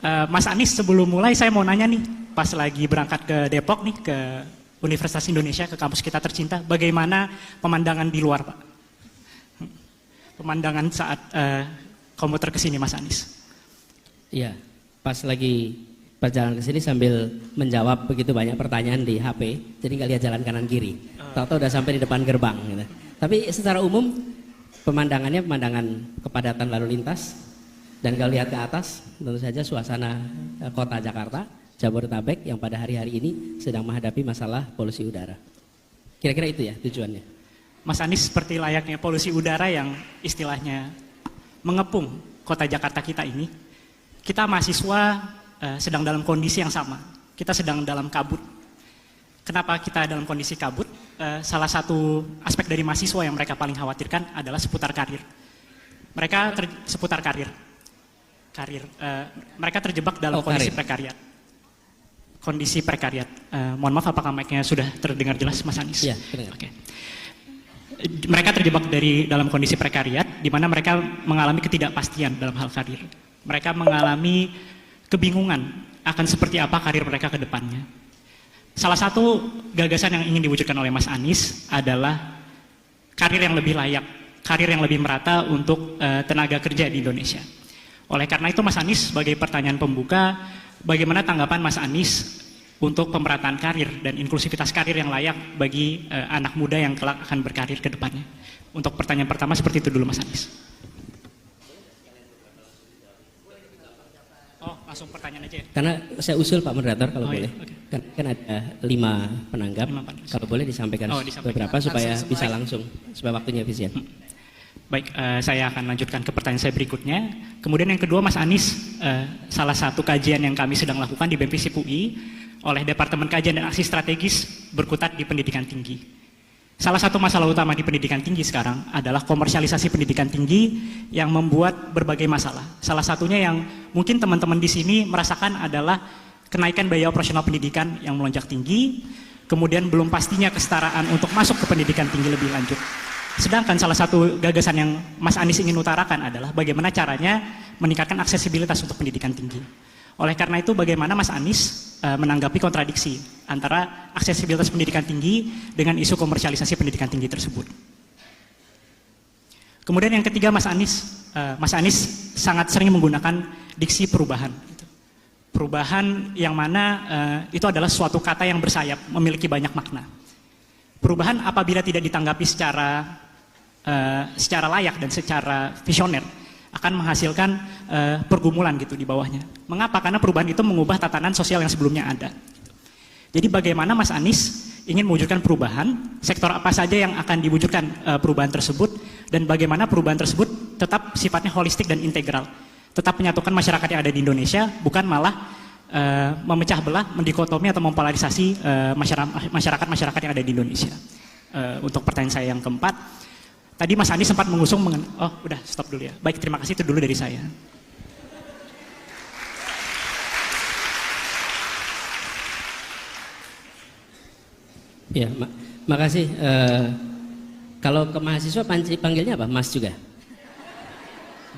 Mas Anies, sebelum mulai saya mau nanya nih, pas lagi berangkat ke Depok nih, ke Universitas Indonesia, ke kampus kita tercinta, bagaimana pemandangan di luar, Pak? Pemandangan saat komuter ke sini, Mas Anies. Iya, pas lagi perjalanan ke sini sambil menjawab begitu banyak pertanyaan di HP, jadi nggak lihat jalan kanan kiri. Tahu-tahu udah sampai di depan gerbang. Gitu. Tapi secara umum pemandangannya pemandangan kepadatan lalu lintas. Dan kalau lihat ke atas, tentu saja suasana kota Jakarta, Jabodetabek yang pada hari-hari ini sedang menghadapi masalah polusi udara. Kira-kira itu ya tujuannya. Mas Anies seperti layaknya polusi udara yang istilahnya mengepung kota Jakarta kita ini. Kita mahasiswa sedang dalam kondisi yang sama. Kita sedang dalam kabut. Kenapa kita dalam kondisi kabut? Salah satu aspek dari mahasiswa yang mereka paling khawatirkan adalah seputar karir. Mereka seputar karir. Mereka terjebak dalam kondisi prekariat. Kondisi prekariat. Mohon maaf, apakah mic-nya sudah terdengar jelas, Mas Anies? Iya, terdengar. Oke. Mereka terjebak dalam kondisi prekariat, di mana mereka mengalami ketidakpastian dalam hal karir. Mereka mengalami kebingungan akan seperti apa karir mereka ke depannya. Salah satu gagasan yang ingin diwujudkan oleh Mas Anies adalah karir yang lebih layak, karir yang lebih merata untuk tenaga kerja di Indonesia. Oleh karena itu, Mas Anies, sebagai pertanyaan pembuka, bagaimana tanggapan Mas Anies untuk pemerataan karir dan inklusivitas karir yang layak bagi anak muda yang kelak akan berkarir ke depannya? Untuk pertanyaan pertama seperti itu dulu, Mas Anies. Oh, langsung pertanyaan aja ya? Karena saya usul Pak Moderator kalau boleh. Iya, okay. Kan ada 5 penanggap. Kalau boleh disampaikan beberapa supaya bisa langsung, supaya waktunya efisien. Baik, saya akan lanjutkan ke pertanyaan saya berikutnya. Kemudian yang kedua, Mas Anies, salah satu kajian yang kami sedang lakukan di BEMFISIP UI oleh Departemen Kajian dan Aksi Strategis berkutat di pendidikan tinggi. Salah satu masalah utama di pendidikan tinggi sekarang adalah komersialisasi pendidikan tinggi yang membuat berbagai masalah. Salah satunya yang mungkin teman-teman di sini merasakan adalah kenaikan biaya operasional pendidikan yang melonjak tinggi, kemudian belum pastinya kesetaraan untuk masuk ke pendidikan tinggi lebih lanjut. Sedangkan salah satu gagasan yang Mas Anies ingin utarakan adalah bagaimana caranya meningkatkan aksesibilitas untuk pendidikan tinggi. Oleh karena itu, bagaimana Mas Anies menanggapi kontradiksi antara aksesibilitas pendidikan tinggi dengan isu komersialisasi pendidikan tinggi tersebut. Kemudian yang ketiga, Mas Anies sangat sering menggunakan diksi perubahan. Perubahan yang mana itu adalah suatu kata yang bersayap, memiliki banyak makna. Perubahan apabila tidak ditanggapi secara layak dan secara visioner akan menghasilkan pergumulan gitu di bawahnya. Mengapa? Karena perubahan itu mengubah tatanan sosial yang sebelumnya ada. Jadi bagaimana Mas Anies ingin mewujudkan perubahan, sektor apa saja yang akan diwujudkan perubahan tersebut, dan bagaimana perubahan tersebut tetap sifatnya holistik dan integral, tetap menyatukan masyarakat yang ada di Indonesia, bukan malah memecah belah, mendikotomi atau mempolarisasi masyarakat yang ada di Indonesia. Untuk pertanyaan saya yang keempat, tadi Mas Anies sempat mengusung oh udah stop dulu ya. Baik, terima kasih, itu dulu dari saya. Ya, makasih. Kalau ke mahasiswa panggilnya apa? Mas juga?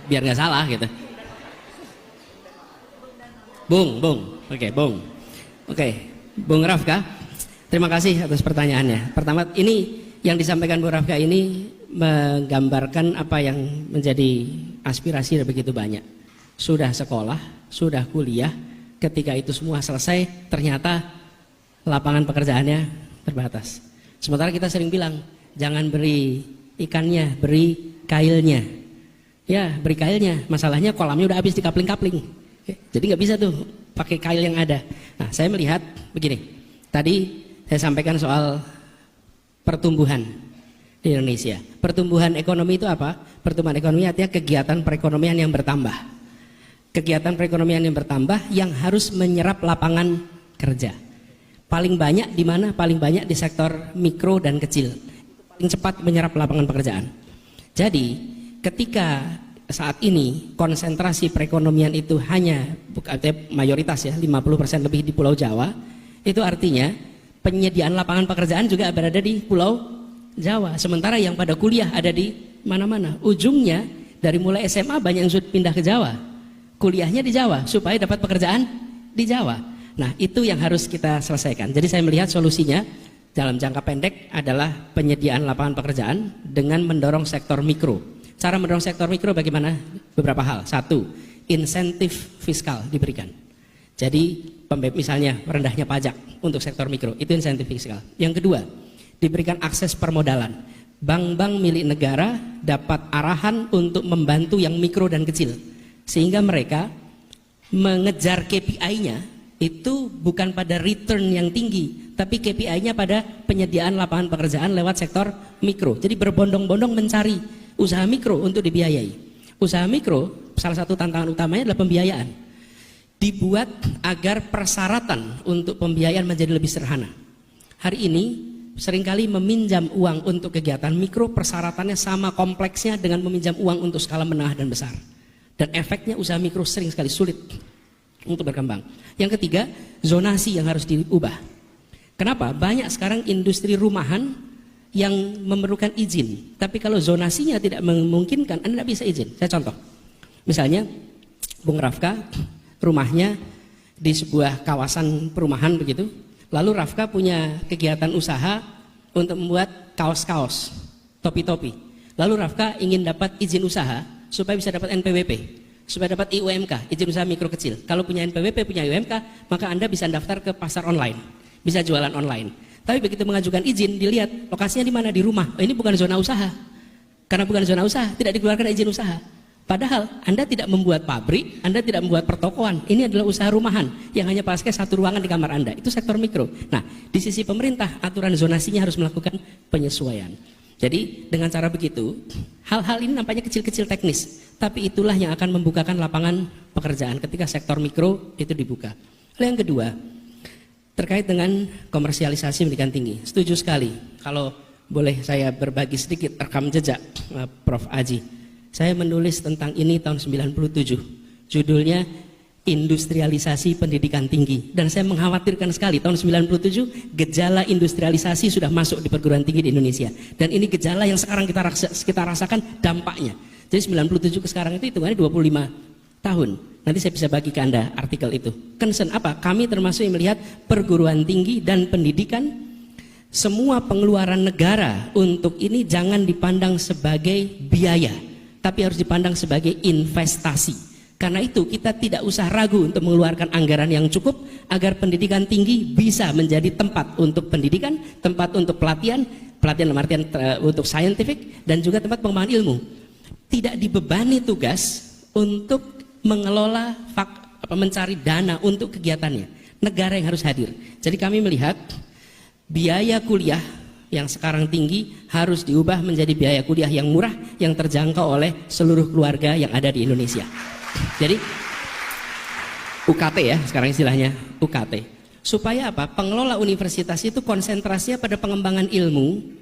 Biar nggak salah gitu. Bung. Oke, Bung. Oke, Bung Rafka. Terima kasih atas pertanyaannya. Pertama, ini yang disampaikan Bung Rafka ini menggambarkan apa yang menjadi aspirasi begitu banyak. Sudah sekolah, sudah kuliah, ketika itu semua selesai, ternyata lapangan pekerjaannya terbatas. Sementara kita sering bilang, jangan beri ikannya, beri kailnya. Ya, beri kailnya. Masalahnya kolamnya udah habis dikapling-kapling. Jadi nggak bisa tuh pakai kail yang ada. Nah, saya melihat begini. Tadi saya sampaikan soal pertumbuhan di Indonesia. Pertumbuhan ekonomi itu apa? Pertumbuhan ekonomi artinya kegiatan perekonomian yang bertambah. Kegiatan perekonomian yang bertambah yang harus menyerap lapangan kerja. Paling banyak di mana? Paling banyak di sektor mikro dan kecil. Paling cepat menyerap lapangan pekerjaan. Jadi, ketika saat ini konsentrasi perekonomian itu hanya mayoritas ya 50% lebih di Pulau Jawa, itu artinya penyediaan lapangan pekerjaan juga berada di Pulau Jawa. Sementara yang pada kuliah ada di mana-mana. Ujungnya dari mulai SMA banyak yang sudah pindah ke Jawa. kuliahnya di Jawa supaya dapat pekerjaan di Jawa. Nah, itu yang harus kita selesaikan. Jadi saya melihat solusinya dalam jangka pendek adalah penyediaan lapangan pekerjaan dengan mendorong sektor mikro. Cara mendorong sektor mikro bagaimana? Beberapa hal. Satu, insentif fiskal diberikan. Jadi misalnya rendahnya pajak untuk sektor mikro, itu insentif fiskal. Yang kedua, diberikan akses permodalan. Bank-bank milik negara dapat arahan untuk membantu yang mikro dan kecil. Sehingga mereka mengejar KPI-nya itu bukan pada return yang tinggi, tapi KPI-nya pada penyediaan lapangan pekerjaan lewat sektor mikro. Jadi berbondong-bondong mencari usaha mikro untuk dibiayai. Usaha mikro, salah satu tantangan utamanya adalah pembiayaan. Dibuat agar persyaratan untuk pembiayaan menjadi lebih sederhana. Hari ini seringkali meminjam uang untuk kegiatan mikro, persyaratannya sama kompleksnya dengan meminjam uang untuk skala menengah dan besar. Dan efeknya usaha mikro sering sekali sulit untuk berkembang. Yang ketiga, zonasi yang harus diubah. Kenapa? Banyak sekarang industri rumahan yang memerlukan izin, tapi kalau zonasinya tidak memungkinkan, Anda tidak bisa izin. Saya contoh, misalnya Bung Rafka rumahnya di sebuah kawasan perumahan begitu, lalu Rafka punya kegiatan usaha untuk membuat kaos-kaos, topi-topi. Lalu Rafka ingin dapat izin usaha supaya bisa dapat NPWP, supaya dapat IUMK, izin usaha mikro kecil. Kalau punya NPWP, punya IUMK, maka Anda bisa daftar ke pasar online, bisa jualan online. Tapi begitu mengajukan izin, dilihat lokasinya di mana, di rumah. Oh, ini bukan zona usaha. Karena bukan zona usaha, tidak dikeluarkan izin usaha. Padahal Anda tidak membuat pabrik, Anda tidak membuat pertokoan. Ini adalah usaha rumahan yang hanya pakai satu ruangan di kamar Anda. Itu sektor mikro. Nah, di sisi pemerintah, aturan zonasinya harus melakukan penyesuaian. Jadi dengan cara begitu, hal-hal ini nampaknya kecil-kecil teknis, tapi itulah yang akan membukakan lapangan pekerjaan ketika sektor mikro itu dibuka. Lalu yang kedua, terkait dengan komersialisasi pendidikan tinggi. Setuju sekali. Kalau boleh saya berbagi sedikit rekam jejak Prof. Aji. Saya menulis tentang ini tahun 97. Judulnya Industrialisasi Pendidikan Tinggi. Dan saya mengkhawatirkan sekali tahun 97 gejala industrialisasi sudah masuk di perguruan tinggi di Indonesia. Dan ini gejala yang sekarang kita rasakan dampaknya. Jadi 97 ke sekarang itu hitungannya 25 tahun. Nanti saya bisa bagi ke Anda artikel itu. Concern apa? Kami termasuk yang melihat perguruan tinggi dan pendidikan, semua pengeluaran negara untuk ini jangan dipandang sebagai biaya, tapi harus dipandang sebagai investasi. Karena itu kita tidak usah ragu untuk mengeluarkan anggaran yang cukup agar pendidikan tinggi bisa menjadi tempat untuk pendidikan, tempat untuk pelatihan dalam artian untuk scientific, dan juga tempat pengembangan ilmu. Tidak dibebani tugas untuk mengelola mencari dana untuk kegiatannya. Negara yang harus hadir. Jadi kami melihat biaya kuliah yang sekarang tinggi harus diubah menjadi biaya kuliah yang murah, yang terjangkau oleh seluruh keluarga yang ada di Indonesia. Jadi UKT ya sekarang istilahnya, UKT. Supaya apa? Pengelola universitas itu konsentrasinya pada pengembangan ilmu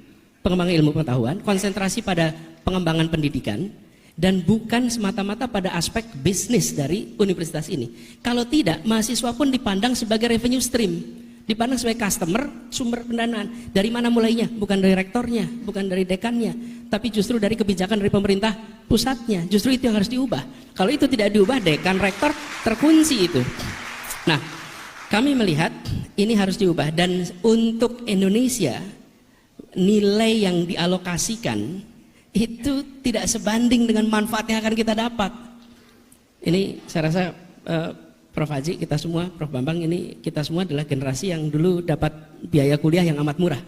pengetahuan, konsentrasi pada pengembangan pendidikan, dan bukan semata-mata pada aspek bisnis dari universitas ini. Kalau tidak, mahasiswa pun dipandang sebagai revenue stream, dipandang sebagai customer, sumber pendanaan. Dari mana mulainya? Bukan dari rektornya, bukan dari dekannya, tapi justru dari kebijakan dari pemerintah pusatnya. Justru itu yang harus diubah. Kalau itu tidak diubah, dekan, rektor terkunci itu. Nah, kami melihat ini harus diubah, dan untuk Indonesia nilai yang dialokasikan itu tidak sebanding dengan manfaat yang akan kita dapat. Ini saya rasa Prof. Haji, kita semua, Prof. Bambang, ini kita semua adalah generasi yang dulu dapat biaya kuliah yang amat murah.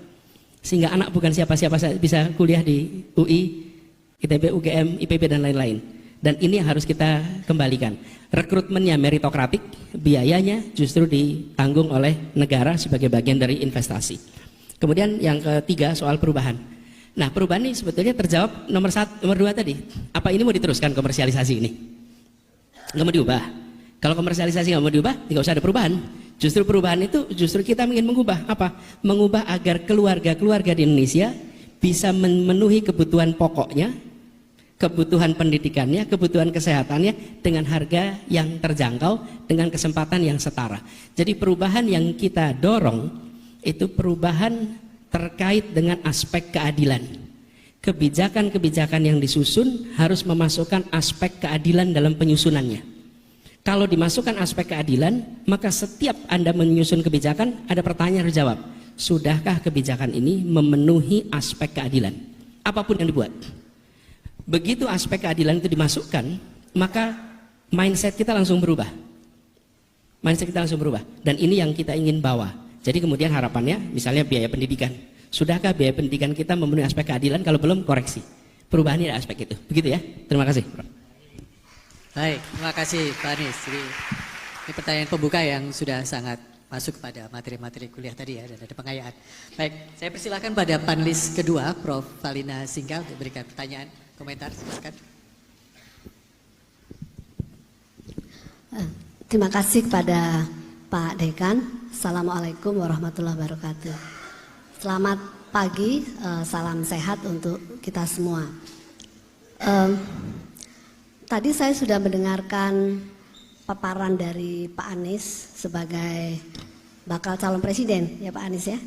Sehingga anak bukan siapa-siapa bisa kuliah di UI, ITB, UGM, IPB, dan lain-lain. Dan ini yang harus kita kembalikan. Rekrutmennya meritokratik, biayanya justru ditanggung oleh negara sebagai bagian dari investasi. Kemudian yang ketiga, soal perubahan. Nah, perubahan ini sebetulnya terjawab nomor 2 tadi. Apa ini mau diteruskan komersialisasi ini? Nggak mau diubah. Kalau komersialisasi nggak mau diubah, nggak usah ada perubahan. Justru perubahan itu justru kita ingin mengubah apa? Mengubah agar keluarga-keluarga di Indonesia bisa memenuhi kebutuhan pokoknya, kebutuhan pendidikannya, kebutuhan kesehatannya dengan harga yang terjangkau, dengan kesempatan yang setara. Jadi perubahan yang kita dorong itu perubahan terkait dengan aspek keadilan. Kebijakan-kebijakan yang disusun harus memasukkan aspek keadilan dalam penyusunannya. Kalau dimasukkan aspek keadilan, maka setiap Anda menyusun kebijakan, ada pertanyaan harus jawab. Sudahkah kebijakan ini memenuhi aspek keadilan? Apapun yang dibuat. Begitu aspek keadilan itu dimasukkan, maka mindset kita langsung berubah. Mindset kita langsung berubah. Dan ini yang kita ingin bawa. Jadi kemudian harapannya, misalnya biaya pendidikan. Sudahkah biaya pendidikan kita memenuhi aspek keadilan? Kalau belum, koreksi. Perubahannya ada aspek itu. Begitu ya. Terima kasih. Baik, terima kasih Pak Anies. Jadi ini pertanyaan pembuka yang sudah sangat masuk kepada materi-materi kuliah tadi ya, dan ada pengayaan. Baik, saya persilakan pada panelis kedua, Prof. Valina Singka, untuk berikan pertanyaan, komentar, silakan. Terima kasih kepada Pak Dekan. Assalamualaikum warahmatullahi wabarakatuh. Selamat pagi, salam sehat untuk kita semua. Tadi saya sudah mendengarkan paparan dari Pak Anies sebagai bakal calon presiden, ya Pak Anies ya.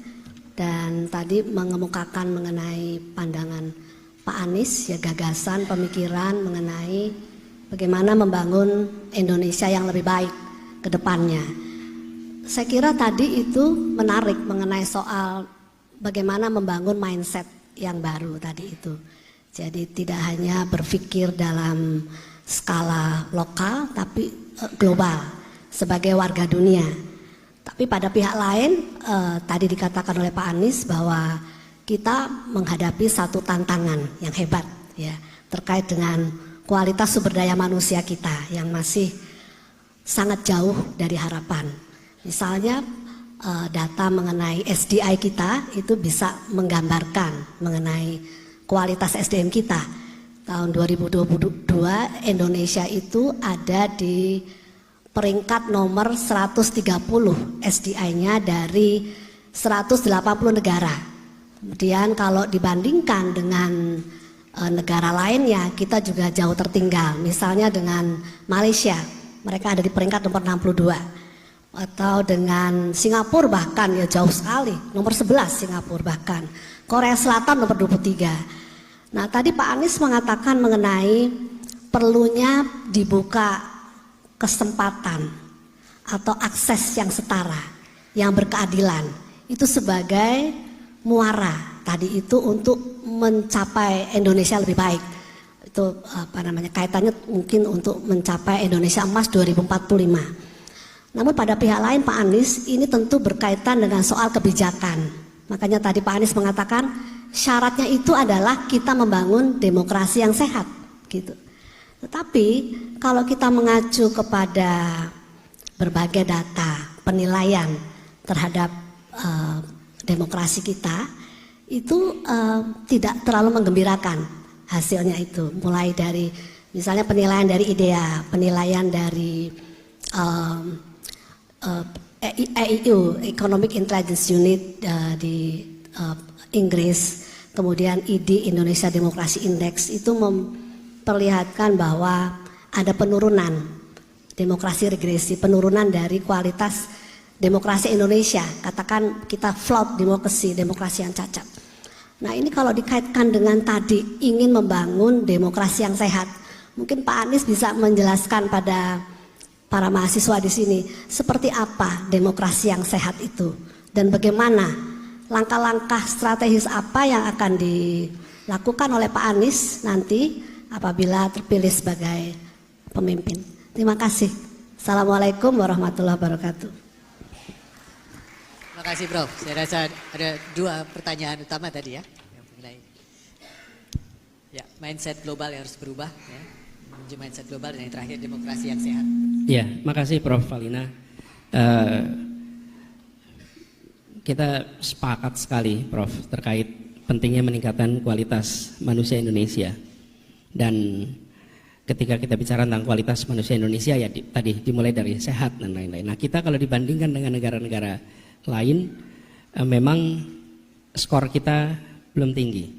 Dan tadi mengemukakan mengenai pandangan Pak Anies, ya gagasan, pemikiran mengenai bagaimana membangun Indonesia yang lebih baik ke depannya. Saya kira tadi itu menarik mengenai soal bagaimana membangun mindset yang baru tadi itu. Jadi tidak hanya berpikir dalam skala lokal tapi global sebagai warga dunia. Tapi pada pihak lain tadi dikatakan oleh Pak Anies bahwa kita menghadapi satu tantangan yang hebat ya terkait dengan kualitas sumber daya manusia kita yang masih sangat jauh dari harapan. Misalnya data mengenai SDI kita itu bisa menggambarkan mengenai kualitas SDM kita. Tahun 2022 Indonesia itu ada di peringkat nomor 130 SDI-nya dari 180 negara. Kemudian kalau dibandingkan dengan negara lainnya kita juga jauh tertinggal. Misalnya dengan Malaysia, mereka ada di peringkat nomor 62. Atau dengan Singapura bahkan ya jauh sekali, nomor 11 Singapura bahkan. Korea Selatan nomor 23. Nah tadi Pak Anies mengatakan mengenai perlunya dibuka kesempatan atau akses yang setara, yang berkeadilan. Itu sebagai muara tadi itu untuk mencapai Indonesia lebih baik. Itu kaitannya mungkin untuk mencapai Indonesia Emas 2045. Namun pada pihak lain Pak Anies ini tentu berkaitan dengan soal kebijakan. Makanya tadi Pak Anies mengatakan syaratnya itu adalah kita membangun demokrasi yang sehat gitu. Tetapi kalau kita mengacu kepada berbagai data penilaian terhadap demokrasi kita itu tidak terlalu menggembirakan hasilnya itu. Mulai dari misalnya penilaian dari IDEA, penilaian dari EIU Economic Intelligence Unit di Inggris, kemudian ID Indonesia Demokrasi Index itu memperlihatkan bahwa ada penurunan demokrasi regresi, penurunan dari kualitas demokrasi Indonesia. Katakan kita flawed demokrasi, demokrasi yang cacat. Nah ini kalau dikaitkan dengan tadi ingin membangun demokrasi yang sehat, mungkin Pak Anies bisa menjelaskan pada para mahasiswa di sini seperti apa demokrasi yang sehat itu dan bagaimana langkah-langkah strategis apa yang akan dilakukan oleh Pak Anies nanti apabila terpilih sebagai pemimpin. Terima kasih. Assalamualaikum warahmatullahi wabarakatuh. Terima kasih Prof. Saya rasa ada dua pertanyaan utama tadi ya, yang mengenai ya mindset global yang harus berubah, ya. Menuju mindset global, dan yang terakhir demokrasi yang sehat. Ya, makasih Prof. Valina. Kita sepakat sekali Prof. terkait pentingnya meningkatkan kualitas manusia Indonesia. Dan ketika kita bicara tentang kualitas manusia Indonesia ya tadi dimulai dari sehat dan lain-lain. Nah kita kalau dibandingkan dengan negara-negara lain memang skor kita belum tinggi.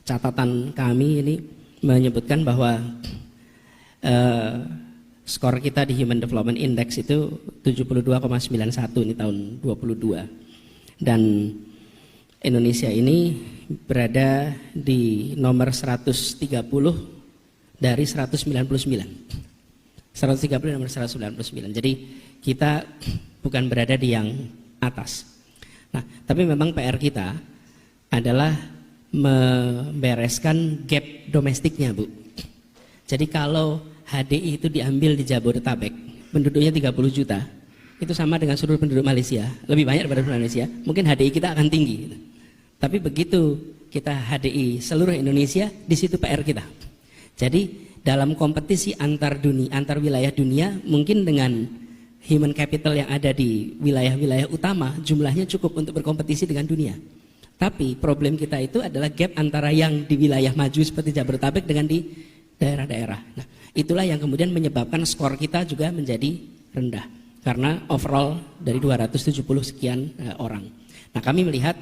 Catatan kami ini menyebutkan bahwa skor kita di Human Development Index itu 72,91 ini tahun 22. Dan Indonesia ini berada di nomor 130 dari 199. 130 nomor 199. Jadi kita bukan berada di yang atas. Nah, tapi memang PR kita adalah membereskan gap domestiknya, Bu. Jadi kalau HDI itu diambil di Jabodetabek, penduduknya 30 juta, itu sama dengan seluruh penduduk Malaysia, lebih banyak daripada Malaysia, mungkin HDI kita akan tinggi. Tapi begitu kita HDI seluruh Indonesia, di situ PR kita. Jadi dalam kompetisi antar wilayah dunia, mungkin dengan human capital yang ada di wilayah-wilayah utama, jumlahnya cukup untuk berkompetisi dengan dunia. Tapi problem kita itu adalah gap antara yang di wilayah maju seperti Jabodetabek dengan di daerah-daerah. Nah, itulah yang kemudian menyebabkan skor kita juga menjadi rendah. Karena overall dari 270 sekian orang. Nah, kami melihat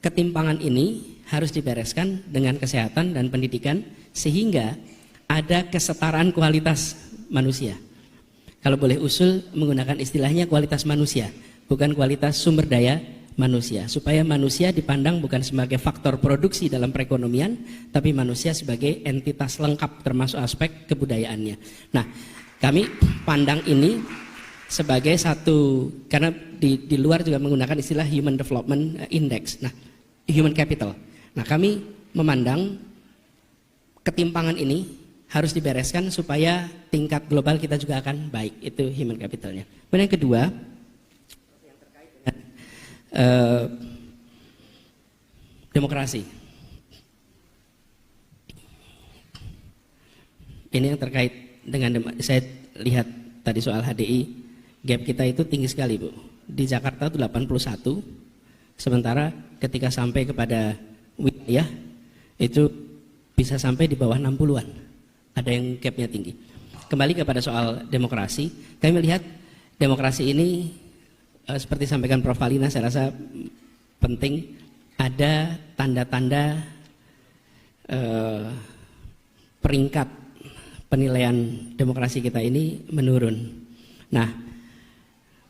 ketimpangan ini harus dibereskan dengan kesehatan dan pendidikan sehingga ada kesetaraan kualitas manusia. Kalau boleh usul menggunakan istilahnya kualitas manusia, bukan kualitas sumber daya manusia. Supaya manusia dipandang bukan sebagai faktor produksi dalam perekonomian, tapi manusia sebagai entitas lengkap termasuk aspek kebudayaannya. Nah, kami pandang ini sebagai satu, karena di luar juga menggunakan istilah Human Development Index, nah human capital. Nah, kami memandang ketimpangan ini harus dibereskan supaya tingkat global kita juga akan baik, itu human capitalnya. Kemudian yang kedua, yang terkait dengan demokrasi. Ini yang terkait dengan saya lihat tadi soal HDI, gap kita itu tinggi sekali, Bu. Di Jakarta itu 81, sementara ketika sampai kepada wilayah itu bisa sampai di bawah 60-an. Ada yang gapnya tinggi. Kembali kepada soal demokrasi, kami melihat demokrasi ini seperti sampaikan Prof. Alina, saya rasa penting ada tanda-tanda peringkat penilaian demokrasi kita ini menurun. Nah,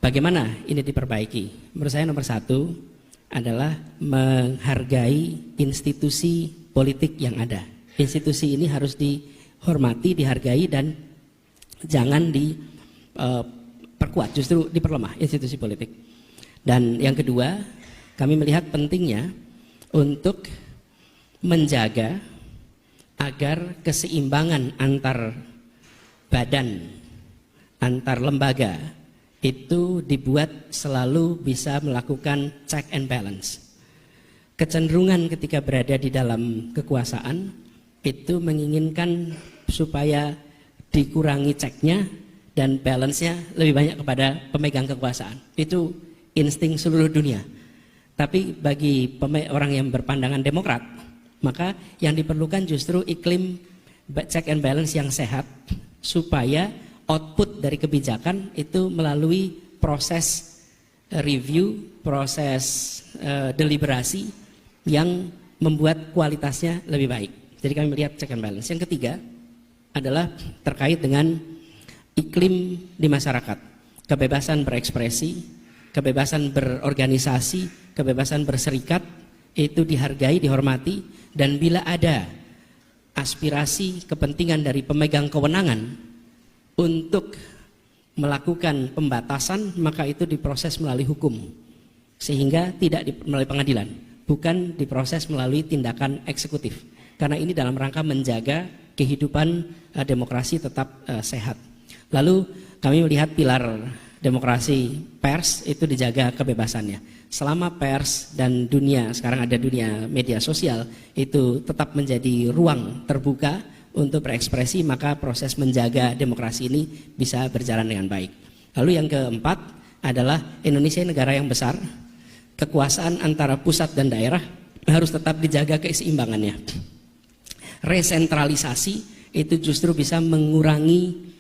bagaimana ini diperbaiki? Menurut saya nomor satu adalah menghargai institusi politik yang ada. Institusi ini harus dihormati, dihargai, dan jangan diperkuat, justru diperlemah institusi politik. Dan yang kedua, kami melihat pentingnya untuk menjaga agar keseimbangan antar badan, antar lembaga itu dibuat selalu bisa melakukan check and balance. Kecenderungan ketika berada di dalam kekuasaan itu menginginkan supaya dikurangi ceknya dan balance-nya lebih banyak kepada pemegang kekuasaan. Itu insting seluruh dunia. Tapi bagi orang yang berpandangan demokrat, maka yang diperlukan justru iklim check and balance yang sehat supaya output dari kebijakan itu melalui proses review, proses deliberasi yang membuat kualitasnya lebih baik. Jadi kami melihat check and balance. Yang ketiga adalah terkait dengan iklim di masyarakat. Kebebasan berekspresi, kebebasan berorganisasi, kebebasan berserikat itu dihargai, dihormati, dan bila ada aspirasi kepentingan dari pemegang kewenangan untuk melakukan pembatasan, maka itu diproses melalui hukum sehingga tidak melalui pengadilan, bukan diproses melalui tindakan eksekutif. Karena ini dalam rangka menjaga kehidupan demokrasi tetap sehat. Lalu kami melihat pilar demokrasi pers itu dijaga kebebasannya. Selama pers dan dunia, sekarang ada dunia media sosial, itu tetap menjadi ruang terbuka untuk berekspresi, maka proses menjaga demokrasi ini bisa berjalan dengan baik. Lalu yang keempat adalah Indonesia negara yang besar, kekuasaan antara pusat dan daerah harus tetap dijaga keseimbangannya. Resentralisasi itu justru bisa mengurangi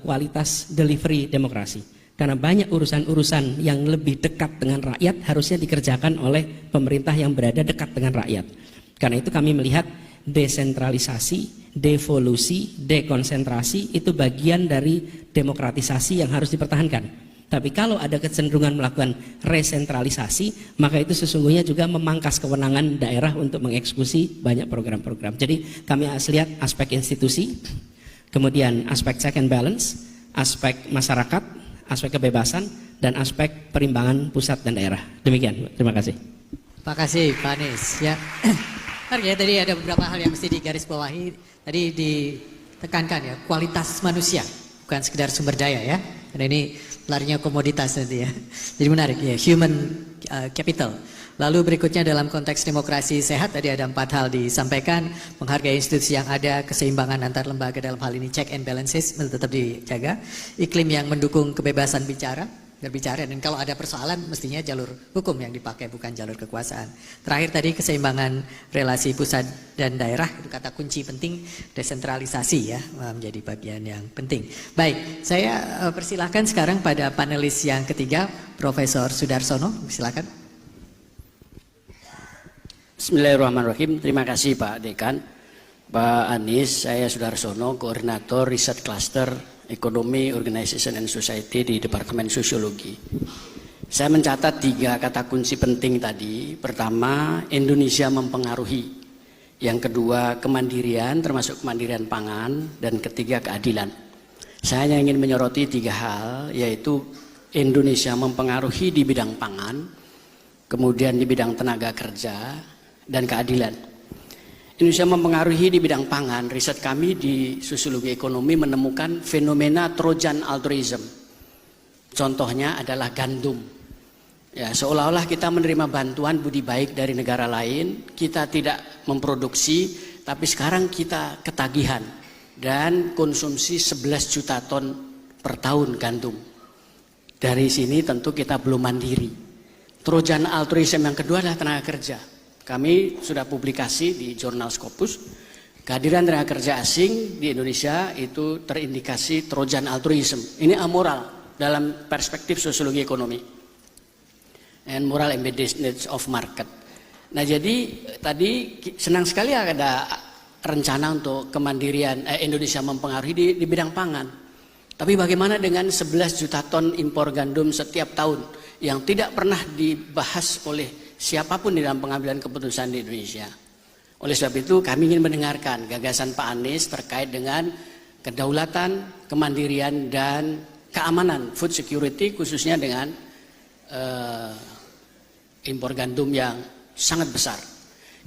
kualitas delivery demokrasi. Karena banyak urusan-urusan yang lebih dekat dengan rakyat harusnya dikerjakan oleh pemerintah yang berada dekat dengan rakyat. Karena itu kami melihat desentralisasi, devolusi, dekonsentrasi itu bagian dari demokratisasi yang harus dipertahankan. Tapi kalau ada kecenderungan melakukan resentralisasi, maka itu sesungguhnya juga memangkas kewenangan daerah untuk mengeksekusi banyak program-program. Jadi kami harus lihat aspek institusi, kemudian aspek check and balance, aspek masyarakat, aspek kebebasan, dan aspek perimbangan pusat dan daerah. Demikian, terima kasih. Terima kasih Pak Anies. Ya, ya tadi ada beberapa hal yang mesti digarisbawahi. Tadi ditekankan ya, kualitas manusia, bukan sekedar sumber daya ya. Karena ini larinya komoditas nanti ya. Jadi menarik ya, human capital. Lalu berikutnya dalam konteks demokrasi sehat tadi ada 4 hal disampaikan, menghargai institusi yang ada, keseimbangan antar lembaga dalam hal ini check and balances tetap dijaga, iklim yang mendukung kebebasan berbicara, dan kalau ada persoalan mestinya jalur hukum yang dipakai bukan jalur kekuasaan. Terakhir tadi keseimbangan relasi pusat dan daerah, itu kata kunci penting, desentralisasi ya menjadi bagian yang penting. Baik, saya persilahkan sekarang pada panelis yang ketiga, Profesor Sudarsono, silakan. Bismillahirrahmanirrahim. Terima kasih Pak Dekan. Pak Anies, saya Sudarsono, Koordinator Riset Cluster Ekonomi, Organization and Society di Departemen Sosiologi. Saya mencatat 3 kata kunci penting tadi. Pertama, Indonesia mempengaruhi. Yang kedua, kemandirian, termasuk kemandirian pangan. Dan ketiga, keadilan. Saya hanya ingin menyoroti 3 hal, yaitu Indonesia mempengaruhi di bidang pangan, kemudian di bidang tenaga kerja, dan keadilan. Indonesia mempengaruhi di bidang pangan. Riset kami di sosiologi ekonomi menemukan fenomena Trojan altruism. Contohnya adalah gandum. Ya, seolah-olah kita menerima bantuan budi baik dari negara lain, kita tidak memproduksi, tapi sekarang kita ketagihan dan konsumsi 11 juta ton per tahun gandum. Dari sini tentu kita belum mandiri. Trojan altruism yang kedua adalah tenaga kerja. Kami sudah publikasi di jurnal Scopus, kehadiran tenaga kerja asing di Indonesia itu terindikasi Trojan altruism. Ini amoral dalam perspektif sosiologi ekonomi. And moral embedded needs of market. Nah jadi tadi senang sekali ada rencana untuk kemandirian Indonesia mempengaruhi di bidang pangan. Tapi bagaimana dengan 11 juta ton impor gandum setiap tahun yang tidak pernah dibahas oleh siapapun di dalam pengambilan keputusan di Indonesia. Oleh sebab itu kami ingin mendengarkan gagasan Pak Anies terkait dengan kedaulatan, kemandirian, dan keamanan food security, khususnya dengan impor gandum yang sangat besar.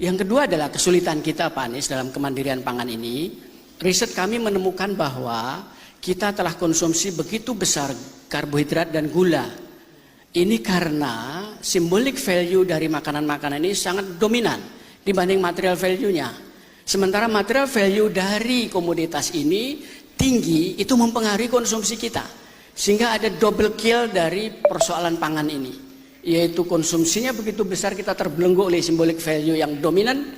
Yang kedua adalah kesulitan kita Pak Anies dalam kemandirian pangan ini. Riset kami menemukan bahwa kita telah konsumsi begitu besar karbohidrat dan gula. Ini karena symbolic value dari makanan-makanan ini sangat dominan dibanding material value-nya. Sementara material value dari komoditas ini tinggi, itu mempengaruhi konsumsi kita. Sehingga ada double kill dari persoalan pangan ini. Yaitu konsumsinya begitu besar, kita terbelenggu oleh symbolic value yang dominan,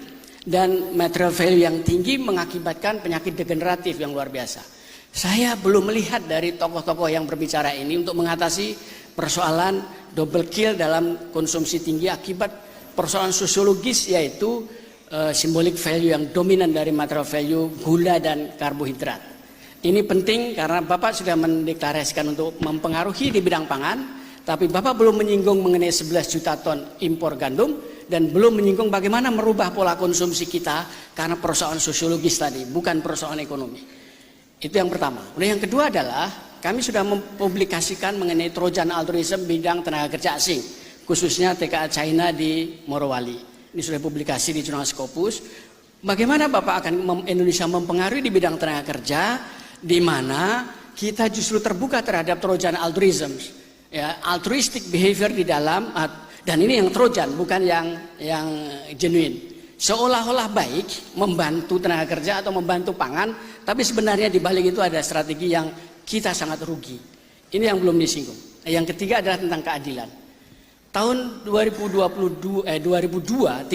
dan material value yang tinggi mengakibatkan penyakit degeneratif yang luar biasa. Saya belum melihat dari tokoh-tokoh yang berbicara ini untuk mengatasi persoalan double kill dalam konsumsi tinggi akibat persoalan sosiologis, yaitu symbolic value yang dominan dari material value gula dan karbohidrat. Ini penting karena Bapak sudah mendeklarasikan untuk mempengaruhi di bidang pangan, tapi Bapak belum menyinggung mengenai 11 juta ton impor gandum dan belum menyinggung bagaimana merubah pola konsumsi kita karena persoalan sosiologis tadi, bukan persoalan ekonomi. Itu yang pertama. Kemudian yang kedua adalah kami sudah mempublikasikan mengenai Trojan altruism bidang tenaga kerja asing, khususnya TKA China di Morowali. Ini sudah publikasi di jurnal Scopus. Bagaimana Bapak akan Indonesia mempengaruhi di bidang tenaga kerja, di mana kita justru terbuka terhadap Trojan altruism, ya, altruistic behavior di dalam, dan ini yang Trojan bukan yang genuine. Seolah-olah baik membantu tenaga kerja atau membantu pangan, tapi sebenarnya di balik itu ada strategi yang kita sangat rugi. Ini yang belum disinggung. Yang ketiga adalah tentang keadilan. Tahun 2002, 31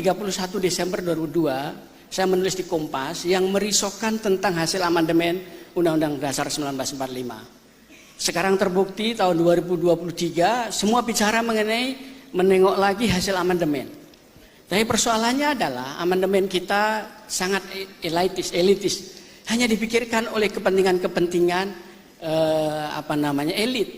Desember 2002, saya menulis di Kompas yang merisaukan tentang hasil amandemen Undang-Undang Dasar 1945. Sekarang terbukti tahun 2023 semua bicara mengenai menengok lagi hasil amandemen. Tapi persoalannya adalah amandemen kita sangat elitis, hanya dipikirkan oleh kepentingan-kepentingan elit.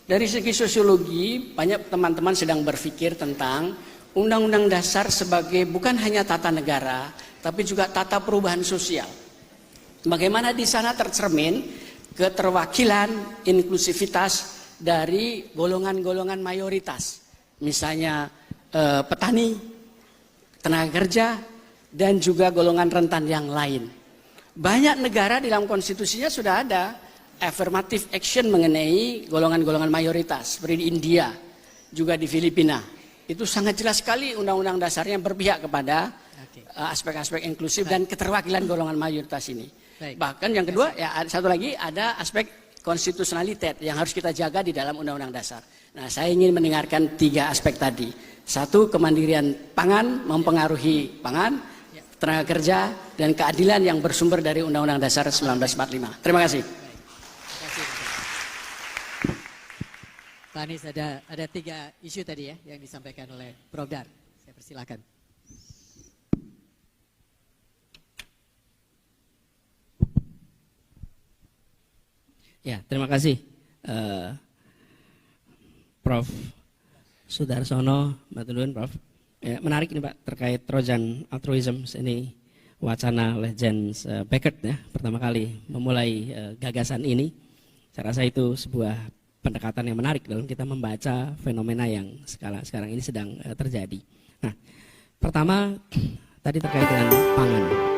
Dari segi sosiologi, banyak teman-teman sedang berpikir tentang Undang-Undang Dasar sebagai bukan hanya tata negara, tapi juga tata perubahan sosial. Bagaimana di sana tercermin keterwakilan, inklusivitas dari golongan-golongan mayoritas. Misalnya petani, tenaga kerja, dan juga golongan rentan yang lain. Banyak negara di dalam konstitusinya sudah ada affirmative action mengenai golongan-golongan mayoritas, seperti di India, juga di Filipina. Itu sangat jelas sekali undang-undang dasarnya berpihak kepada aspek-aspek inklusif dan keterwakilan golongan mayoritas ini. Baik. Bahkan yang kedua, ya satu lagi ada aspek konstitusionalitas yang harus kita jaga di dalam undang-undang dasar. Nah, saya ingin mendengarkan 3 aspek tadi. 1, kemandirian pangan mempengaruhi pangan, tenaga kerja, dan keadilan yang bersumber dari Undang-Undang Dasar 1945. Terima kasih. Pak Anies, ada 3 isu tadi ya yang disampaikan oleh Prof. Dar. Saya persilakan. Ya, terima kasih Prof. Sudarsono, Matulun, Prof. Ya, menarik ini Pak terkait Trojan altruism, ini wacana oleh James Beckett ya, pertama kali memulai gagasan ini. Saya rasa itu sebuah pendekatan yang menarik dalam kita membaca fenomena yang sekarang ini sedang terjadi. Nah, pertama tadi terkait dengan pangan.